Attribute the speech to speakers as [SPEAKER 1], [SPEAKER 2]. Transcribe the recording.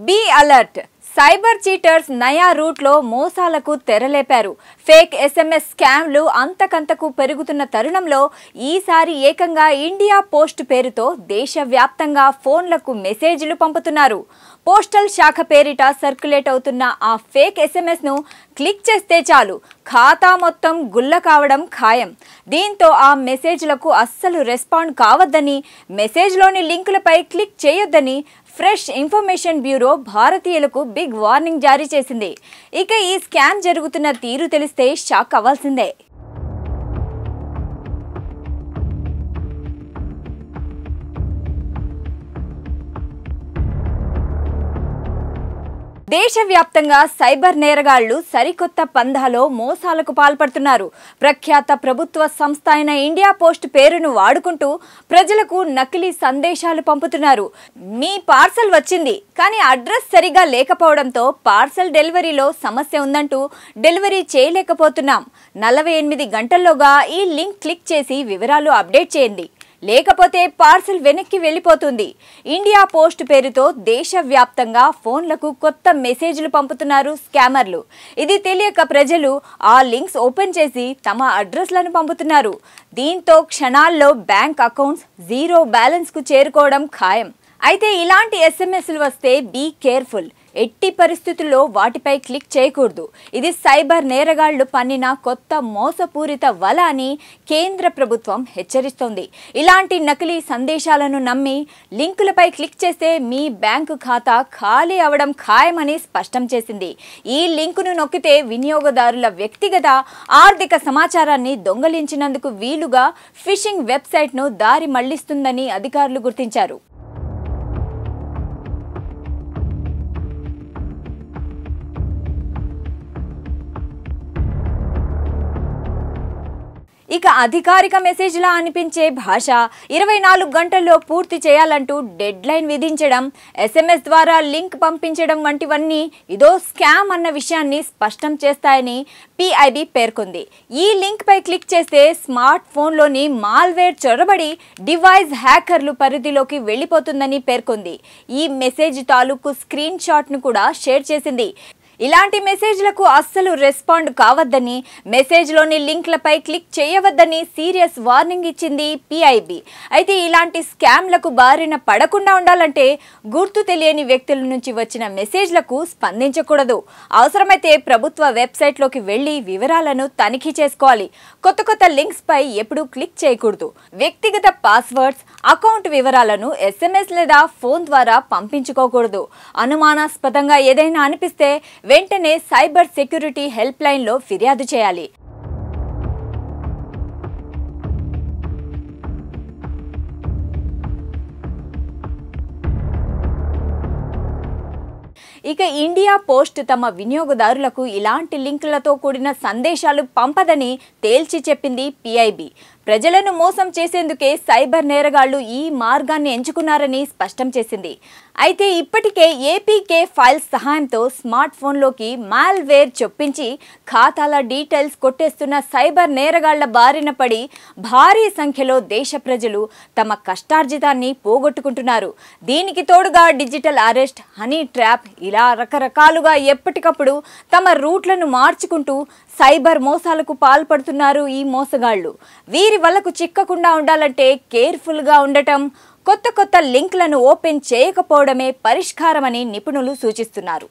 [SPEAKER 1] Be alert. Cyber cheaters నయా రూట్లో మోసాలకు తెరలేపారు. ఫేక్ ఎస్ఎంఎస్ స్కామ్లు అంతకంతకు పెరుగుతున్న తరుణంలో ఈసారి ఏకంగా ఇండియా పోస్ట్ పేరుతో దేశవ్యాప్తంగా ఫోన్లకు మెసేజ్లు పంపుతున్నారు. పోస్టల్ శాఖ పేరిట సర్క్యులేట్ అవుతున్న ఆ ఫేక్ ఎస్ఎంఎస్ ను క్లిక్ చేస్తే చాలు ఖాతా మొత్తం గుల్ల కావడం ఖాయం. దీంతో ఆ మెసేజ్లకు అస్సలు రెస్పాండ్ కావద్దని, మెసేజ్లోని లింకులపై క్లిక్ చేయొద్దని ఫ్రెష్ ఇన్ఫర్మేషన్ బ్యూరో భారతీయులకు బిగ్ వార్నింగ్ జారీ చేసింది. ఇక ఈ స్కామ్ జరుగుతున్న తీరు తెలిస్తే షాక్ అవ్వాల్సిందే. దేశవ్యాప్తంగా సైబర్ నేరగాళ్లు సరికొత్త పంధాలో మోసాలకు పాల్పడుతున్నారు. ప్రఖ్యాత ప్రభుత్వ సంస్థ అయిన ఇండియా పోస్ట్ పేరును వాడుకుంటూ ప్రజలకు నకిలీ సందేశాలు పంపుతున్నారు. మీ పార్సల్ వచ్చింది, కానీ అడ్రస్ సరిగా లేకపోవడంతో పార్సల్ డెలివరీలో సమస్య ఉందంటూ డెలివరీ చేయలేకపోతున్నాం. 48 గంటల్లోగా ఈ లింక్ క్లిక్ చేసి వివరాలు అప్డేట్ చేయండి, లేకపోతే పార్సల్ వెనక్కి వెళ్ళిపోతుంది. ఇండియా పోస్ట్ పేరుతో దేశవ్యాప్తంగా ఫోన్లకు కొత్త మెసేజ్లు పంపుతున్నారు స్కామర్లు. ఇది తెలియక ప్రజలు ఆ లింక్స్ ఓపెన్ చేసి తమ అడ్రస్లను పంపుతున్నారు. దీంతో క్షణాల్లో బ్యాంక్ అకౌంట్స్ జీరో బ్యాలెన్స్కు చేరుకోవడం ఖాయం. అయితే ఇలాంటి ఎస్ఎంఎస్లు వస్తే బీ కేర్ఫుల్. ఎట్టి పరిస్థితుల్లో వాటిపై క్లిక్ చేయకూడదు. ఇది సైబర్ నేరగాళ్లు పన్నిన కొత్త మోసపూరిత వల అని కేంద్ర ప్రభుత్వం హెచ్చరిస్తోంది. ఇలాంటి నకిలీ సందేశాలను నమ్మి లింకులపై క్లిక్ చేస్తే మీ బ్యాంకు ఖాతా ఖాళీ అవడం ఖాయమని స్పష్టం చేసింది. ఈ లింకును నొక్కితే వినియోగదారుల వ్యక్తిగత ఆర్థిక సమాచారాన్ని దొంగలించినందుకు వీలుగా ఫిషింగ్ వెబ్సైట్ను దారి మళ్లిస్తుందని అధికారులు గుర్తించారు. ఇక అధికారిక మెసేజ్లా అనిపించే భాష, 24 గంటల్లో పూర్తి చేయాలంటూ డెడ్ లైన్ విధించడం, ఎస్ఎంఎస్ ద్వారా లింక్ పంపించడం వంటివన్నీ ఇదో స్కామ్ అన్న విషయాన్ని స్పష్టం చేస్తాయని పిఐబి పేర్కొంది. ఈ లింక్ పై క్లిక్ చేస్తే స్మార్ట్ ఫోన్లోని మాల్వేర్ చొరబడి డివైస్ హ్యాకర్లు పరిధిలోకి వెళ్లిపోతుందని పేర్కొంది. ఈ మెసేజ్ తాలూకు స్క్రీన్ షాట్ను కూడా షేర్ చేసింది. ఇలాంటి మెసేజ్లకు అస్సలు రెస్పాండ్ కావద్దని, మెసేజ్లోని లింక్లపై క్లిక్ చేయవద్దని సీరియస్ వార్నింగ్ ఇచ్చింది పిఐబి. అయితే ఇలాంటి స్కామ్లకు బారిన పడకుండా ఉండాలంటే గుర్తు తెలియని వ్యక్తుల నుంచి వచ్చిన మెసేజ్లకు స్పందించకూడదు. అవసరమైతే ప్రభుత్వ వెబ్సైట్లోకి వెళ్లి వివరాలను తనిఖీ చేసుకోవాలి. కొత్త లింక్స్ పై ఎప్పుడూ క్లిక్ చేయకూడదు. వ్యక్తిగత పాస్వర్డ్స్, అకౌంట్ వివరాలను ఎస్ఎంఎస్ లేదా ఫోన్ ద్వారా పంపించుకోకూడదు. అనుమానాస్పదంగా ఏదైనా అనిపిస్తే వెంటనే సైబర్ సెక్యూరిటీ హెల్ప్ లైన్లో ఫిర్యాదు చేయాలి. ఇక ఇండియా పోస్ట్ తమ వినియోగదారులకు ఇలాంటి లింకులతో కూడిన సందేశాలు పంపదని తేల్చి చెప్పింది పిఐబి. ప్రజలను మోసం చేసేందుకే సైబర్ నేరగాళ్లు ఈ మార్గాన్ని ఎంచుకున్నారని స్పష్టం చేసింది. అయితే ఇప్పటికే ఏపీకే ఫైల్స్ సహాయంతో స్మార్ట్ ఫోన్లోకి మాల్వేర్ చొప్పించి ఖాతాల డీటెయిల్స్ కొట్టేస్తున్న సైబర్ నేరగాళ్ల బారిన పడి భారీ సంఖ్యలో దేశ ప్రజలు తమ కష్టార్జితాన్ని పోగొట్టుకుంటున్నారు. దీనికి తోడుగా డిజిటల్ అరెస్ట్, హనీ ట్రాప్ ఇలా రకరకాలుగా ఎప్పటికప్పుడు తమ రూట్లను మార్చుకుంటూ సైబర్ మోసాలకు పాల్పడుతున్నారు ఈ మోసగాళ్లు. వీరి వలకు చిక్కకుండా ఉండాలంటే కేర్ఫుల్గా ఉండటం, కొత్త లింక్లను ఓపెన్ చేయకపోవడమే పరిష్కారమని నిపుణులు సూచిస్తున్నారు.